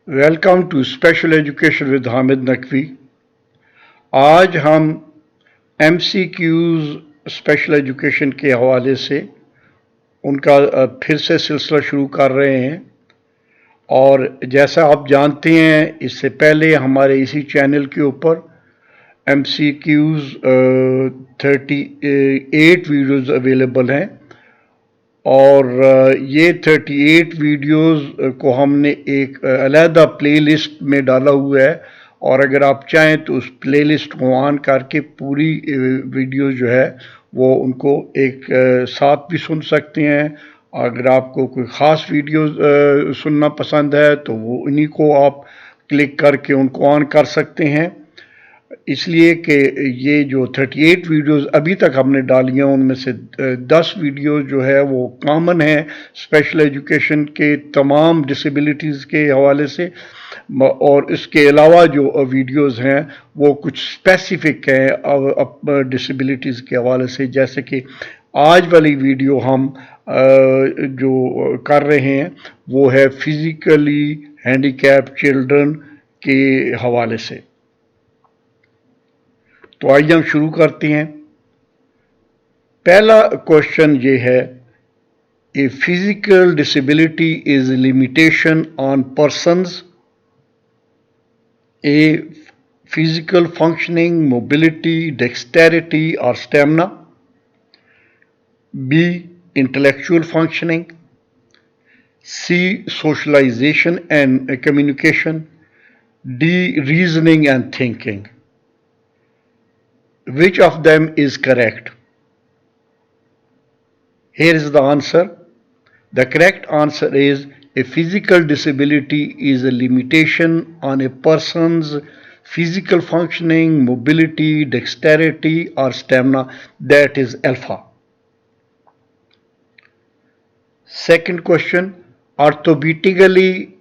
Welcome to special education with Hamid Naqvi. आज हम MCQs special education के हवाले से उनका फिर से सिलसिला शुरू कर रहे हैं। और जैसा आप जानते हैं, इससे पहले हमारे इसी चैनल के ऊपर MCQs 38 वीडियोज़ अवेलेबल हैं और ये 38 वीडियोज़ को हमने एक अलहदा प्लेलिस्ट में डाला हुआ है। और अगर आप चाहें तो उस प्लेलिस्ट को ऑन करके पूरी वीडियो जो है वो उनको एक साथ भी सुन सकते हैं। अगर आपको कोई ख़ास वीडियो सुनना पसंद है तो वो उन्हीं को आप क्लिक करके उनको ऑन कर सकते हैं। इसलिए कि ये जो 38 वीडियोस अभी तक हमने डाली हैं उनमें से 10 वीडियो जो है वो कॉमन है स्पेशल एजुकेशन के तमाम डिसेबिलिटीज़ के हवाले से, और इसके अलावा जो वीडियोस हैं वो कुछ स्पेसिफिक हैं डिसेबिलिटीज़ के हवाले से। जैसे कि आज वाली वीडियो हम जो कर रहे हैं वो है फिज़िकली हैंडीकैप चिल्ड्रन के हवाले से। तो आइए हम शुरू करते हैं। पहला क्वेश्चन ये है, a physical disability is limitation on persons a physical functioning, mobility, dexterity और stamina, b intellectual functioning, c socialization and communication, D reasoning and thinking. Which of them is correct? Here is the answer. The correct answer is a physical disability is a limitation on a person's physical functioning, mobility, dexterity or stamina, that is alpha. Second question, orthopedically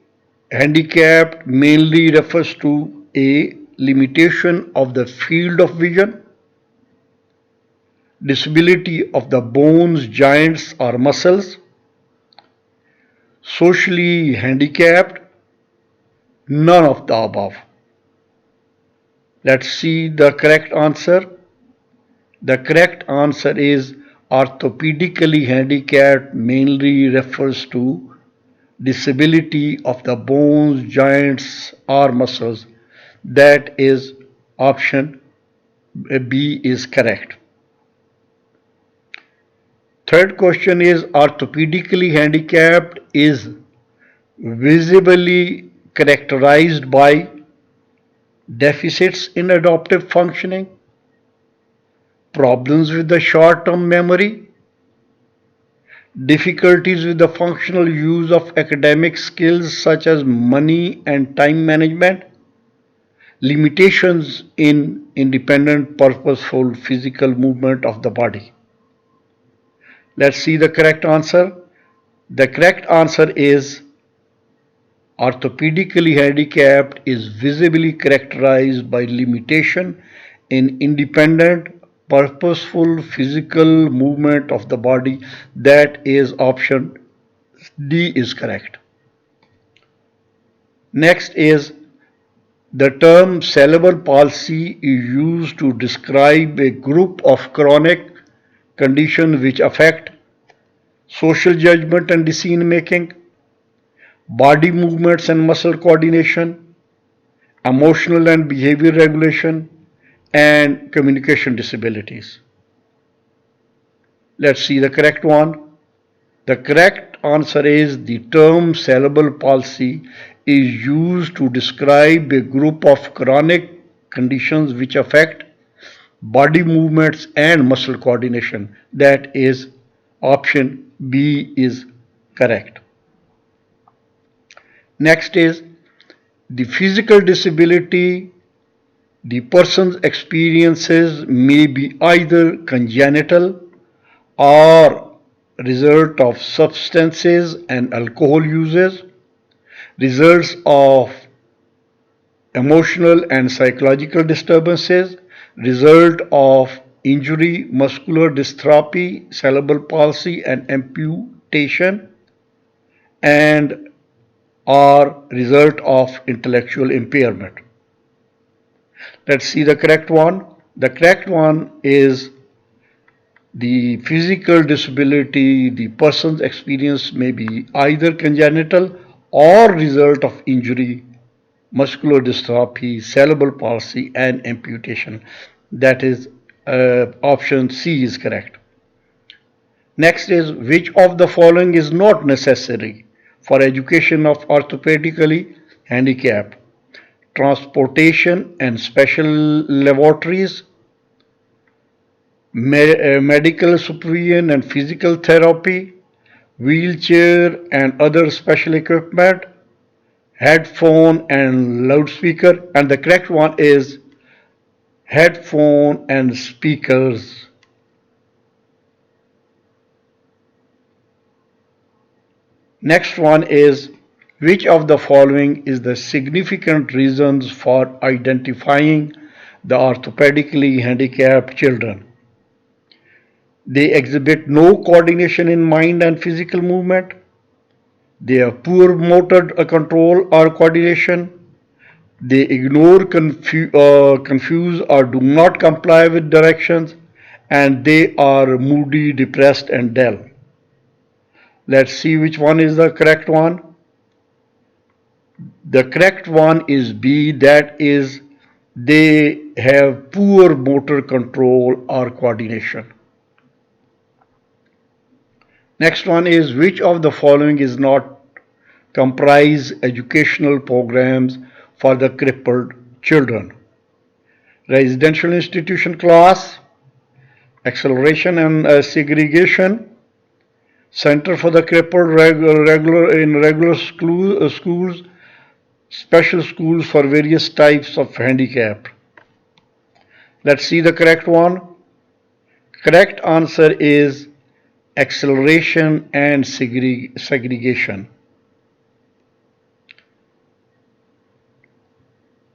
handicapped mainly refers to a limitation of the field of vision, disability of the bones, joints or muscles, socially handicapped, none of the above. Let's see the correct answer. The correct answer is orthopedically handicapped mainly refers to disability of the bones, joints or muscles. That is option B is correct. Third question is, orthopedically handicapped is visibly characterized by deficits in adaptive functioning, problems with the short-term memory, difficulties with the functional use of academic skills such as money and time management, limitations in independent purposeful physical movement of the body. Let's see the correct answer. The correct answer is orthopedically handicapped is visibly characterized by limitation in independent, purposeful physical movement of the body. That is option D is correct. Next is, the term cerebral palsy is used to describe a group of chronic conditions which affect social judgment and decision making, body movements and muscle coordination, emotional and behavior regulation, and communication disabilities. Let's see the correct one. The correct answer is, the term cerebral palsy is used to describe a group of chronic conditions which affect body movements and muscle coordination. That is option B is correct. Next is, the physical disability the person's experiences may be either congenital or result of substances and alcohol uses, results of emotional and psychological disturbances, result of injury, muscular dystrophy, cerebral palsy and amputation, and or result of intellectual impairment? Let's see the correct one. The correct one is the physical disability the person's experience may be either congenital or result of injury, muscular dystrophy, cerebral palsy, and amputation. That is option C is correct. Next is which of the following is not necessary for education of orthopedically handicapped? Transportation and special laboratories, medical supervision and physical therapy, wheelchair and other special equipment, headphone and loudspeaker, and the correct one is headphone and speakers. Next one is which of the following is the significant reasons for identifying the orthopedically handicapped children? They exhibit no coordination in mind and physical movement. They have poor motor control or coordination. They ignore, confuse, or do not comply with directions. And they are moody, depressed, and dull. Let's see which one is the correct one. The correct one is B, that is, they have poor motor control or coordination. Next one is which of the following is not comprise educational programs for the crippled children? Residential institution class, acceleration and segregation, center for the crippled regular schools, special schools for various types of handicap. Let's see the correct one. Correct answer is acceleration and segregation.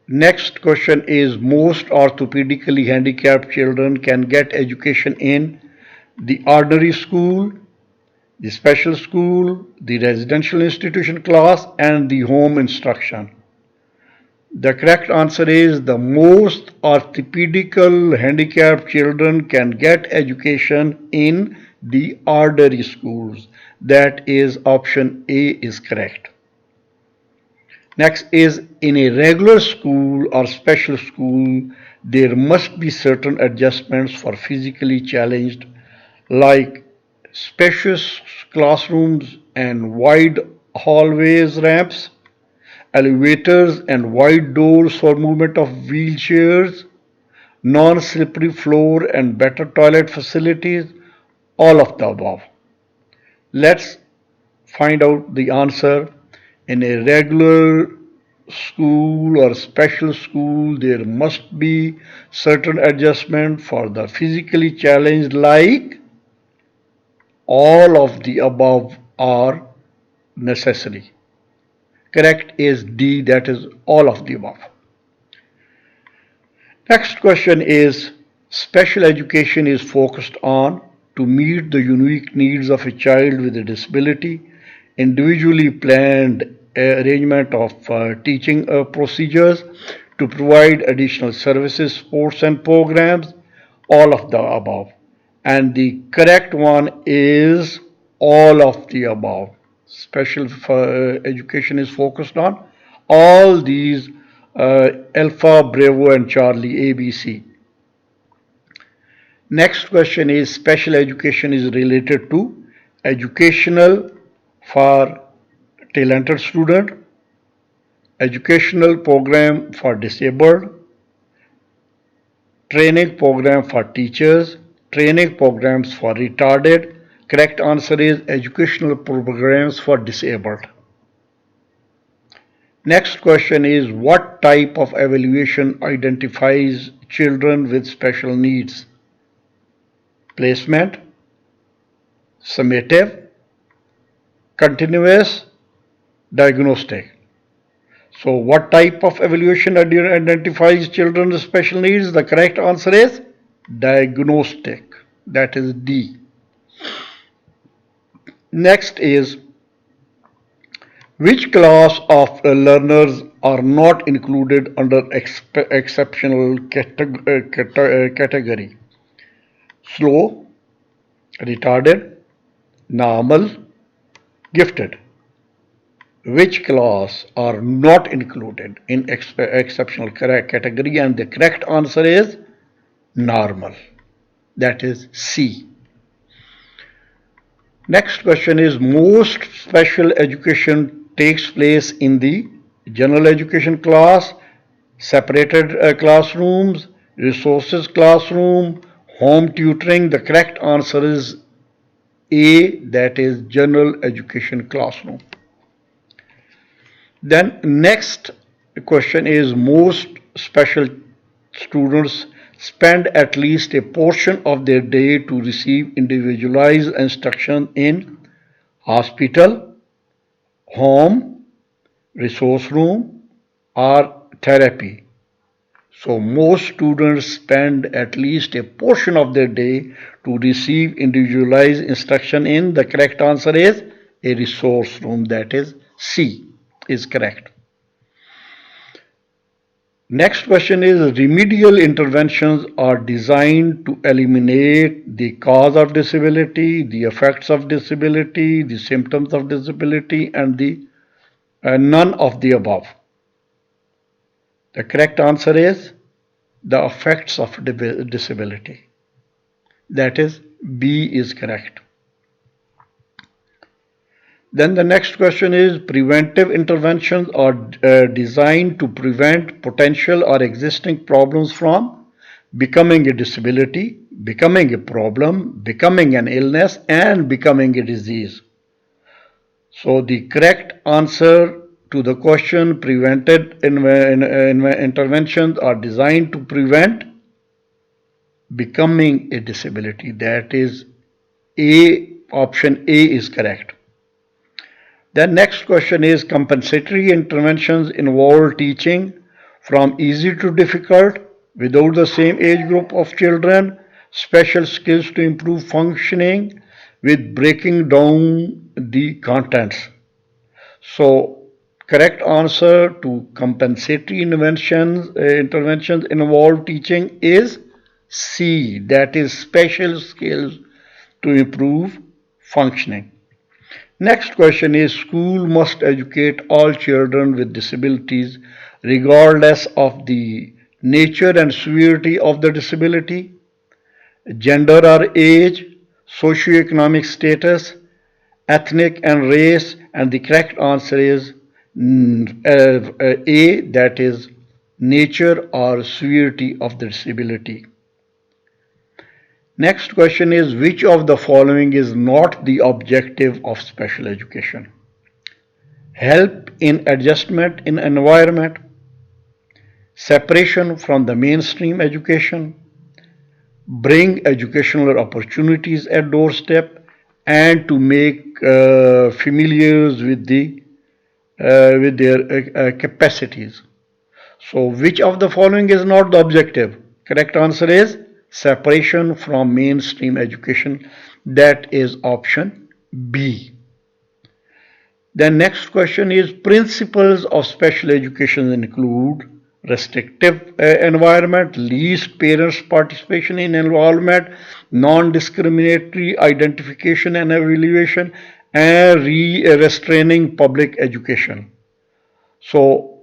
Next question is most orthopedically handicapped children can get education in the ordinary school, the special school, the residential institution class, and the home instruction. The correct answer is the most orthopedical handicapped children can get education in the ordinary schools. That is option A is correct. Next is in a regular school or special school, there must be certain adjustments for physically challenged like spacious classrooms and wide hallways, ramps, elevators and wide doors for movement of wheelchairs, non-slippery floor and better toilet facilities, all of the above. Let's find out the answer. In a regular school or special school, there must be certain adjustment for the physically challenged like all of the above are necessary. Correct is D, that is all of the above. Next question is special education is focused on to meet the unique needs of a child with a disability, individually planned arrangement of teaching procedures to provide additional services, sports and programs, all of the above. And the correct one is all of the above. Special education is focused on all these Alpha, Bravo, and Charlie, ABC. Next question is special education is related to educational for talented student, educational program for disabled, training program for teachers, training programs for retarded. Correct answer is educational programs for disabled. Next question is what type of evaluation identifies children with special needs? Placement, summative, continuous, diagnostic. So what type of evaluation identifies children with special needs? The correct answer is diagnostic. That is D. Next is Which class of learners are not included under exceptional category? Slow, retarded, normal, gifted. Which class are not included in exceptional category? And the correct answer is normal. That is C. Next question is, most special education takes place in the general education class, separated classrooms, resources classroom, home tutoring. The correct answer is A, that is general education classroom. Then next question is, most special students spend at least a portion of their day to receive individualized instruction in hospital, home, resource room, or therapy. So most students spend at least a portion of their day to receive individualized instruction in. The correct answer is a resource room. That is C is correct. Next question is, remedial interventions are designed to eliminate the cause of disability, the effects of disability, the symptoms of disability, and the none of the above. The correct answer is the effects of disability. That is B is correct. Then the next question is, preventive interventions are designed to prevent potential or existing problems from becoming a disability, becoming a problem, becoming an illness, and becoming a disease. So the correct answer to the question, prevented interventions are designed to prevent becoming a disability. That is A, option A is correct. The next question is, compensatory interventions involve teaching from easy to difficult without the same age group of children, special skills to improve functioning with breaking down the contents. So correct answer to compensatory interventions involve teaching is C, that is special skills to improve functioning. Next question is, school must educate all children with disabilities regardless of the nature and severity of the disability, gender or age, socioeconomic status, ethnic and race, and the correct answer is A, that is nature or severity of the disability. Next question is, which of the following is not the objective of special education? Help in adjustment in environment, separation from the mainstream education, bring educational opportunities at doorstep, and to make familiars with their capacities. So which of the following is not the objective? Correct answer is separation from mainstream education. That is option B. Then next question is, principles of special education include restrictive environment, least parents participation in involvement, non-discriminatory identification and evaluation, and restraining public education. So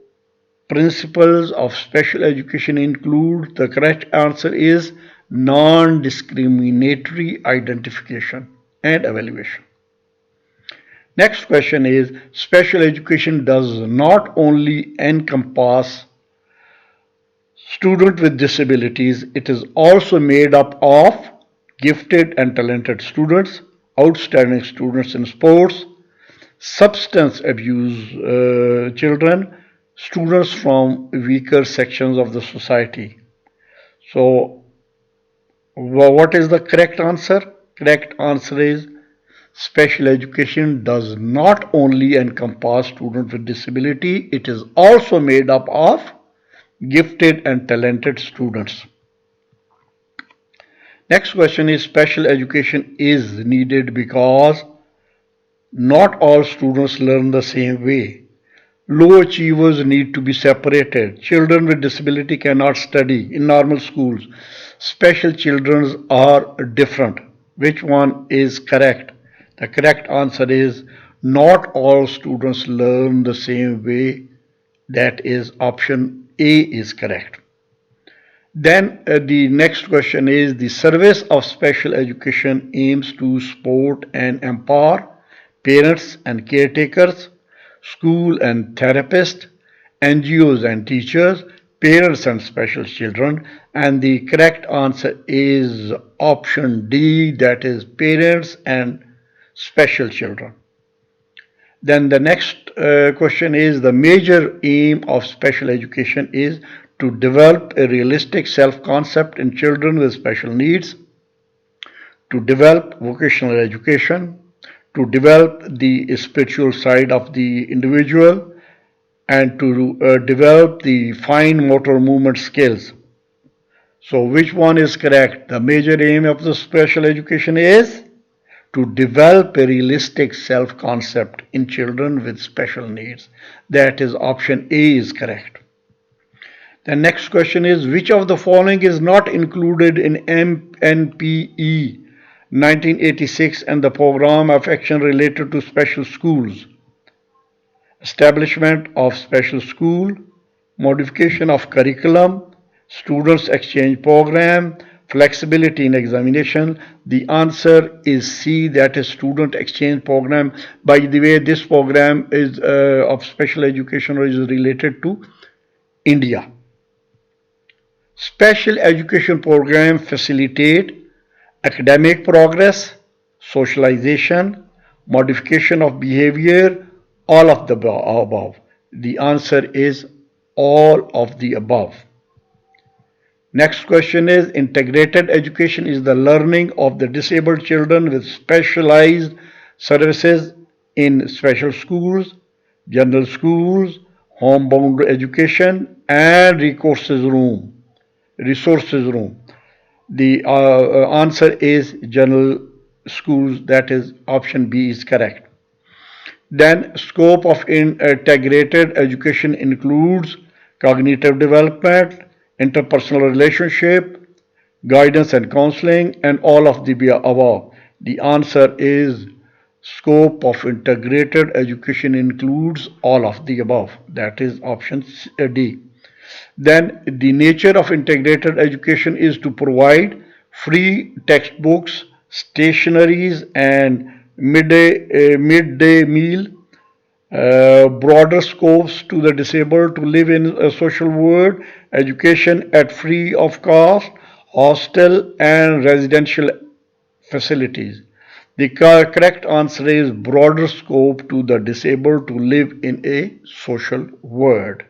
principles of special education include, the correct answer is non-discriminatory identification and evaluation. Next question is, special education does not only encompass students with disabilities, it is also made up of gifted and talented students, outstanding students in sports, substance abuse children, students from weaker sections of the society. So, what is the correct answer? Correct answer is, special education does not only encompass students with disability, it is also made up of gifted and talented students. Next question is, special education is needed because Not all students learn the same way. Low achievers need to be separated. Children with disability cannot study in normal schools. Special children are different. Which one is correct? The correct answer is not all students learn the same way. That is option A is correct. Then the next question is the service of special education aims to support and empower parents and caretakers, school and therapists, NGOs and teachers, parents and special children, and the correct answer is option D, that is parents and special children. Then the next question is the major aim of special education is to develop a realistic self-concept in children with special needs, to develop vocational education, to develop the spiritual side of the individual, and to develop the fine motor movement skills. So which one is correct? The major aim of the special education is to develop a realistic self-concept in children with special needs. That is option A is correct. The next question is which of the following is not included in NPE 1986 and the program of action related to special schools? Establishment of special school, modification of curriculum, students exchange program, flexibility in examination. The answer is C, that is student exchange program. By the way, this program is of special education is related to India. Special education program facilitate academic progress, socialization, modification of behavior, all of the above. The answer is all of the above. Next question is integrated education is the learning of the disabled children with specialized services in special schools, general schools, homebound education, and resources room. The answer is general schools, that is option B is correct. Then scope of integrated education includes cognitive development, interpersonal relationship, guidance and counseling, and all of the above. The answer is scope of integrated education includes all of the above. That is option D. Then the nature of integrated education is to provide free textbooks, stationaries, and midday meal, broader scopes to the disabled to live in a social world, education at free of cost, hostel and residential facilities. The correct answer is broader scope to the disabled to live in a social world.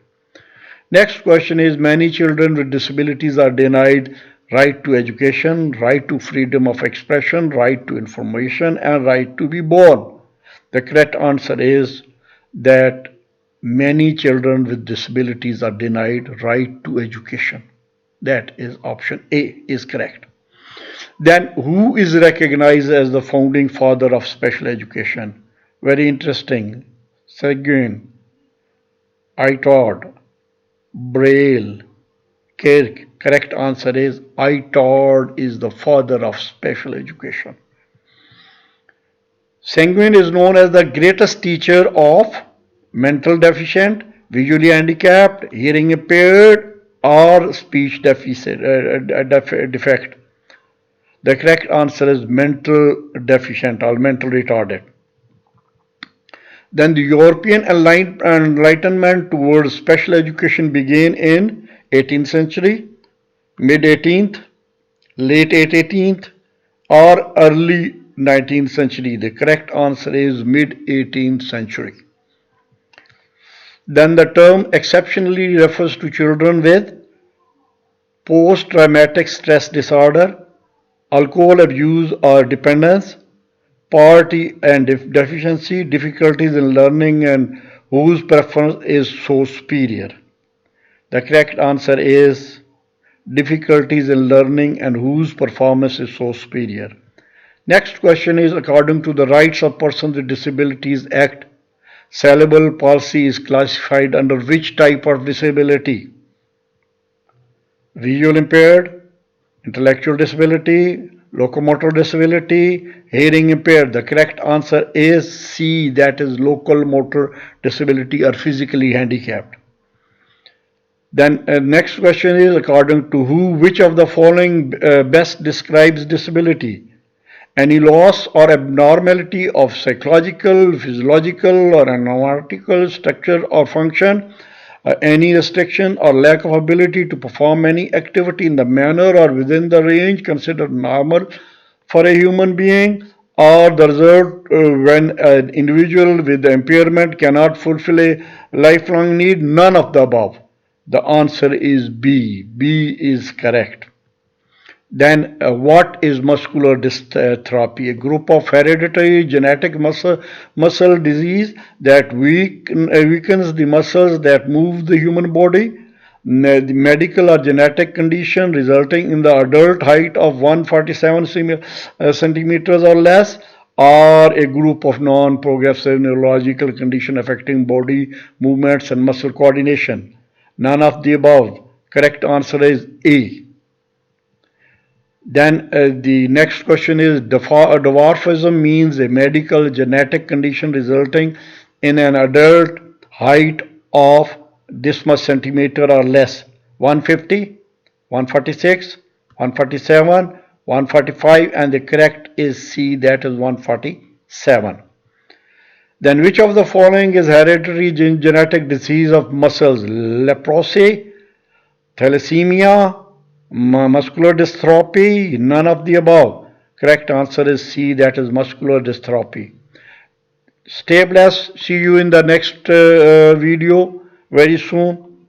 Next question is many children with disabilities are denied right to education, right to freedom of expression, right to information, and right to be born. The correct answer is that many children with disabilities are denied right to education. That is option A is correct. Then who is recognized as the founding father of special education? Very interesting. Seguin, Itard, Braille, Kirk. Correct answer is Itard is the father of special education. Sanguine is known as the greatest teacher of mental deficient, visually handicapped, hearing impaired, or speech deficit, defect. The correct answer is mental deficient or mental retarded. Then the European enlightenment towards special education began in 18th century, mid 18th, late 18th, or early 19th century. The correct answer is mid 18th century. Then the term exceptionally refers to children with post-traumatic stress disorder, alcohol abuse or dependence, poverty and deficiency, difficulties in learning, and whose performance is so superior. The correct answer is difficulties in learning and whose performance is so superior. Next question is, according to the Rights of Persons with Disabilities Act, cerebral palsy is classified under which type of disability? Visual impaired, intellectual disability, locomotor disability, hearing impaired. The correct answer is C, that is local motor disability or physically handicapped. Then next question is, according to who, which of the following best describes disability? Any loss or abnormality of psychological, physiological or anatomical structure or function, any restriction or lack of ability to perform any activity in the manner or within the range considered normal for a human being, or the result when an individual with the impairment cannot fulfill a lifelong need, none of the above. The answer is B. B is correct. Then what is muscular dystrophy? A group of hereditary genetic muscle disease that weakens the muscles that move the human body. The medical or genetic condition resulting in the adult height of 147 centimeters or less, or a group of non-progressive neurological condition affecting body movements and muscle coordination. None of the above. Correct answer is A. Then the next question is, dwarfism means a medical genetic condition resulting in an adult height of this much centimeter or less. 150, 146, 147, 145, and the correct is C, that is 147. Then which of the following is hereditary genetic disease of muscles? Leprosy, thalassemia, muscular dystrophy, none of the above. Correct answer is C, that is muscular dystrophy. Stay blessed. See you in the next video very soon.